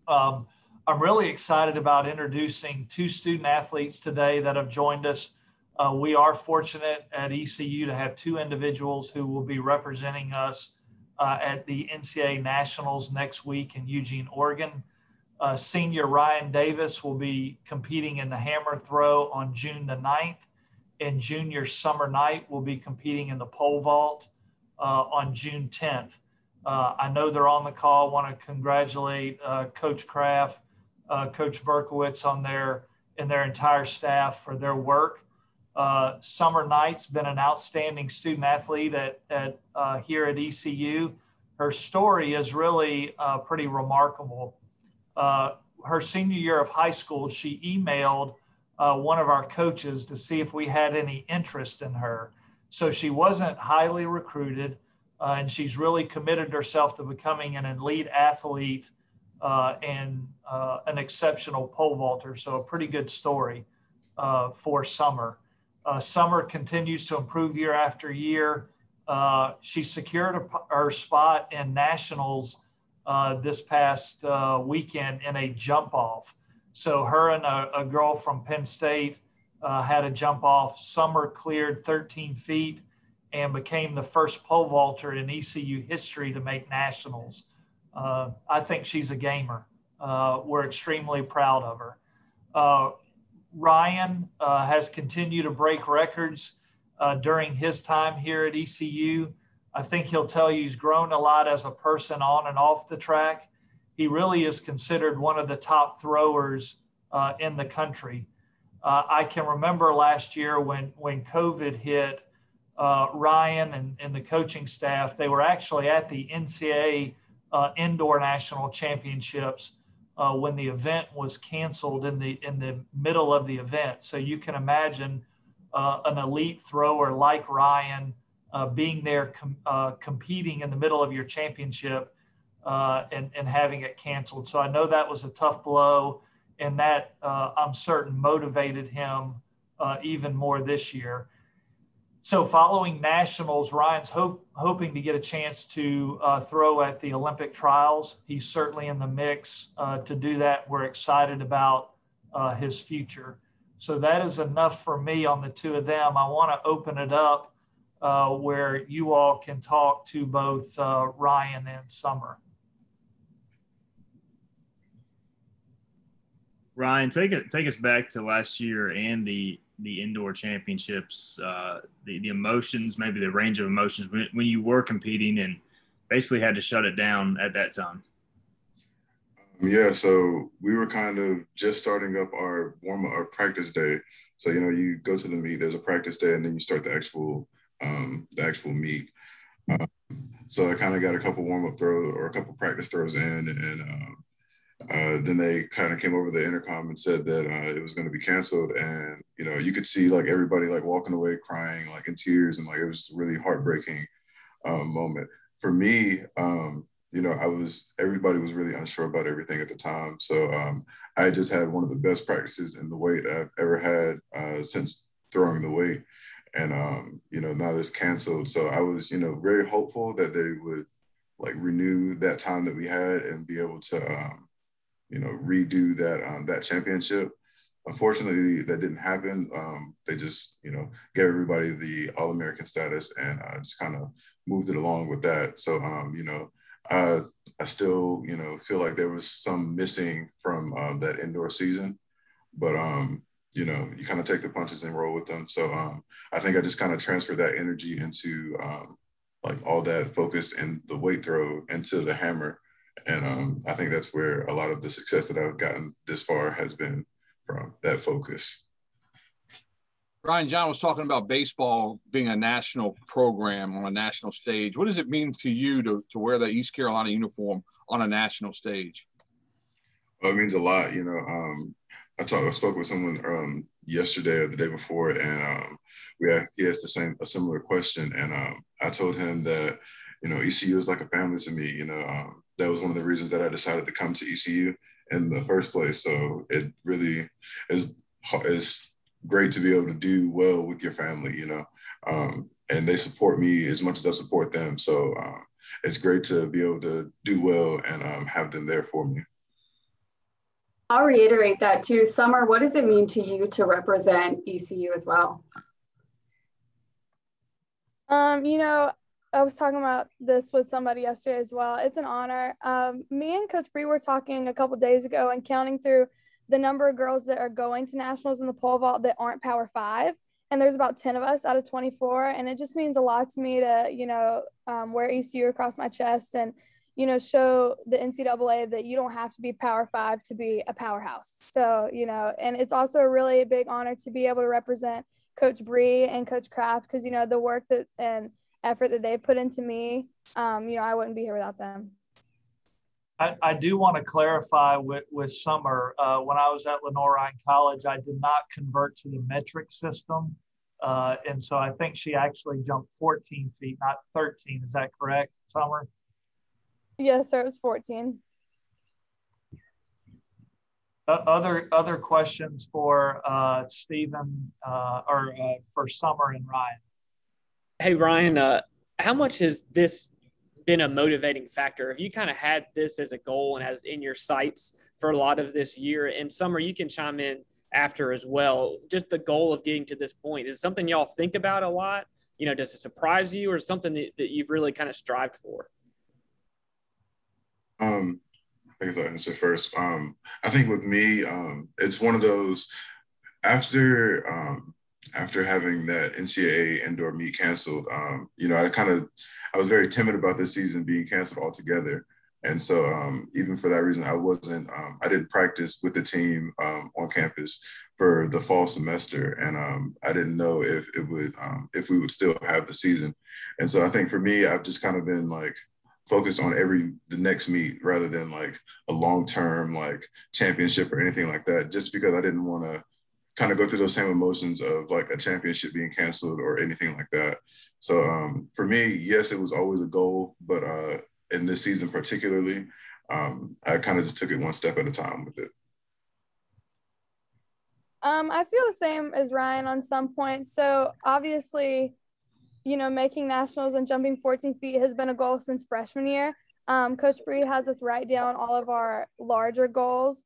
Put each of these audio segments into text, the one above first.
I'm really excited about introducing two student athletes today that have joined us. We are fortunate at ECU to have two individuals who will be representing us at the NCAA Nationals next week in Eugene, Oregon. Senior Ryan Davis will be competing in the hammer throw on June the 9th, and junior Summer Knight will be competing in the pole vault on June 10th. I know they're on the call. I want to congratulate Coach Kraft, Coach Berkowitz and their entire staff for their work. Summer Knight's been an outstanding student athlete here at ECU. Her story is really pretty remarkable. Her senior year of high school, she emailed one of our coaches to see if we had any interest in her. So she wasn't highly recruited, and she's really committed herself to becoming an elite athlete and an exceptional pole vaulter. So a pretty good story for Summer. Summer continues to improve year after year. She secured her spot in nationals this past weekend in a jump off. So her and a girl from Penn State had a jump off. Summer cleared 13 feet and became the first pole vaulter in ECU history to make nationals. I think she's a gamer. We're extremely proud of her. Ryan has continued to break records during his time here at ECU. I think he'll tell you he's grown a lot as a person on and off the track. He really is considered one of the top throwers in the country. I can remember last year when COVID hit, Ryan and the coaching staff, they were actually at the NCAA Indoor National Championships when the event was canceled in the middle of the event. So you can imagine an elite thrower like Ryan being there competing in the middle of your championship and having it canceled. So I know that was a tough blow, and that I'm certain motivated him even more this year. So following nationals, Ryan's hoping to get a chance to throw at the Olympic trials. He's certainly in the mix to do that. We're excited about his future. So that is enough for me on the two of them. I want to open it up where you all can talk to both Ryan and Summer. Ryan, take us back to last year and the indoor championships, the emotions, maybe the range of emotions when you were competing and basically had to shut it down at that time. Yeah, so we were kind of just starting up our practice day. So, you go to the meet, there's a practice day, and then you start the actual meet. So I kind of got a couple warm-up throws or a couple practice throws in, and then they kind of came over the intercom and said that it was going to be canceled. And, you could see like everybody like walking away crying, like in tears, and like it was just a really heartbreaking moment. For me, everybody was really unsure about everything at the time. So I just had one of the best practices in the weight I've ever had since throwing the weight. And, now it's canceled. So I was, very hopeful that they would like renew that time that we had and be able to, redo that championship. Unfortunately, that didn't happen. They just, gave everybody the All-American status and just kind of moved it along with that. So, I still, feel like there was some missing from that indoor season, but, you kind of take the punches and roll with them. So I think I just kind of transferred that energy into like all that focus and the weight throw into the hammer. And I think that's where a lot of the success that I've gotten this far has been from that focus. Ryan, John was talking about baseball being a national program on a national stage. What does it mean to you to wear the East Carolina uniform on a national stage? Well, it means a lot. I spoke with someone yesterday or the day before, and he asked a similar question, and I told him that ECU is like a family to me. That was one of the reasons that I decided to come to ECU in the first place. So it really is great to be able to do well with your family, and they support me as much as I support them. So it's great to be able to do well and have them there for me. I'll reiterate that too. Summer, what does it mean to you to represent ECU as well? You know, I was talking about this with somebody yesterday as well. It's an honor. Me and Coach Bree were talking a couple days ago and counting through the number of girls that are going to nationals in the pole vault that aren't Power 5. And there's about 10 of us out of 24. And it just means a lot to me to, wear ECU across my chest and, show the NCAA that you don't have to be Power 5 to be a powerhouse. So, and it's also a really big honor to be able to represent Coach Bree and Coach Kraft because, the work and effort that they put into me, I wouldn't be here without them. I do want to clarify with Summer. When I was at Lenore Ryan College, I did not convert to the metric system. And so I think she actually jumped 14 feet, not 13. Is that correct, Summer? Yes, sir. It was 14. Other questions for Stephen or for Summer and Ryan? Hey, Ryan, how much has this been a motivating factor? Have you kind of had this as a goal and as in your sights for a lot of this year? And Summer, you can chime in after as well. Just the goal of getting to this point, is it something y'all think about a lot? Does it surprise you or something that you've really kind of strived for? I guess I'll answer first. I think with me, it's one of those after having that NCAA indoor meet canceled, I was very timid about this season being canceled altogether. And so even for that reason, I didn't practice with the team on campus for the fall semester. And I didn't know if we would still have the season. And so I think for me, I've just kind of been focused on the next meet rather than a long-term championship or anything like that, just because I didn't want to kind of go through those same emotions of a championship being canceled or anything like that. So for me, yes, it was always a goal, but in this season particularly, I kind of just took it one step at a time with it. I feel the same as Ryan on some points. So obviously, making nationals and jumping 14 feet has been a goal since freshman year. Coach Bree has us write down all of our larger goals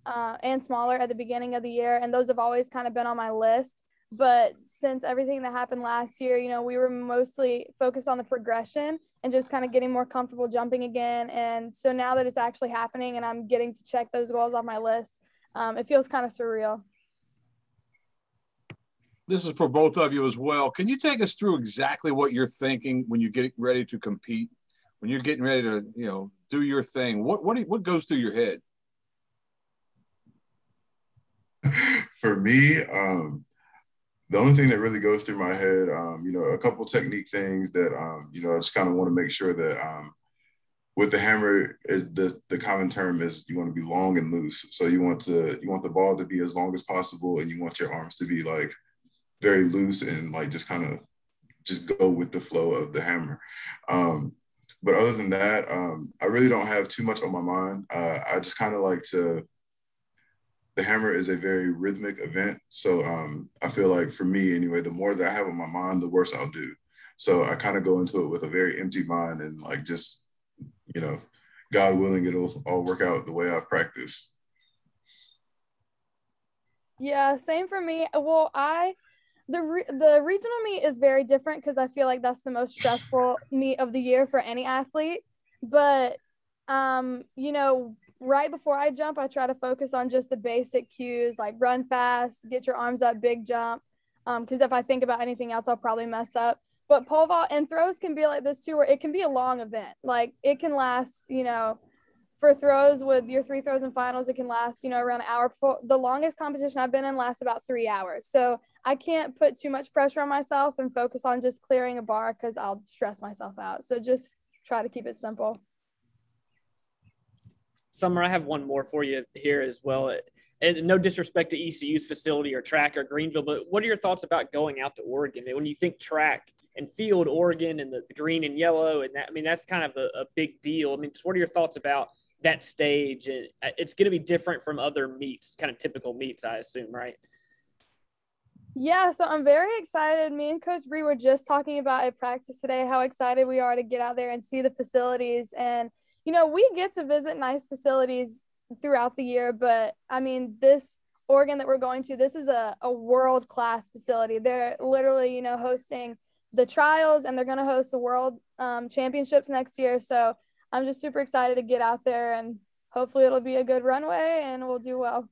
and smaller at the beginning of the year. And those have always kind of been on my list. But since everything that happened last year, we were mostly focused on the progression and just kind of getting more comfortable jumping again. And so now that it's actually happening and I'm getting to check those goals off my list, it feels kind of surreal. This is for both of you as well. Can you take us through exactly what you're thinking when you get ready to compete, when you're getting ready to, do your thing? What goes through your head? For me, the only thing that really goes through my head, a couple technique things that, I just kind of want to make sure that with the hammer, is the common term is you want to be long and loose. So you want the ball to be as long as possible, and you want your arms to be very loose and just go with the flow of the hammer. But other than that, I really don't have too much on my mind. I just kind of the hammer is a very rhythmic event. So I feel for me anyway, the more that I have on my mind, the worse I'll do. So I kind of go into it with a very empty mind and God willing, it'll all work out the way I've practiced. Yeah, same for me. Well, the regional meet is very different because I feel like that's the most stressful meet of the year for any athlete. But, right before I jump, I try to focus on just the basic cues, like run fast, get your arms up, big jump. Because if I think about anything else, I'll probably mess up. But pole vault and throws can be like this too, where it can be a long event. It can last, for throws with your 3 throws and finals, it can last, around an hour. The longest competition I've been in lasts about 3 hours. So I can't put too much pressure on myself and focus on just clearing a bar because I'll stress myself out. So just try to keep it simple. Summer, I have one more for you here as well. And no disrespect to ECU's facility or track or Greenville, but what are your thoughts about going out to Oregon? When you think track and field, Oregon and the green and yellow, and that, that's kind of a big deal. Just what are your thoughts about that stage? And it's going to be different from other meets, kind of typical meets, I assume, right? Yeah, so I'm very excited. Me and Coach Bree were just talking about at practice today how excited we are to get out there and see the facilities. And, we get to visit nice facilities throughout the year. But I mean, this Oregon that we're going to, this is a world-class facility. They're literally, you know, hosting the trials, and they're going to host the world championships next year. So I'm just super excited to get out there, and hopefully it'll be a good runway and we'll do well.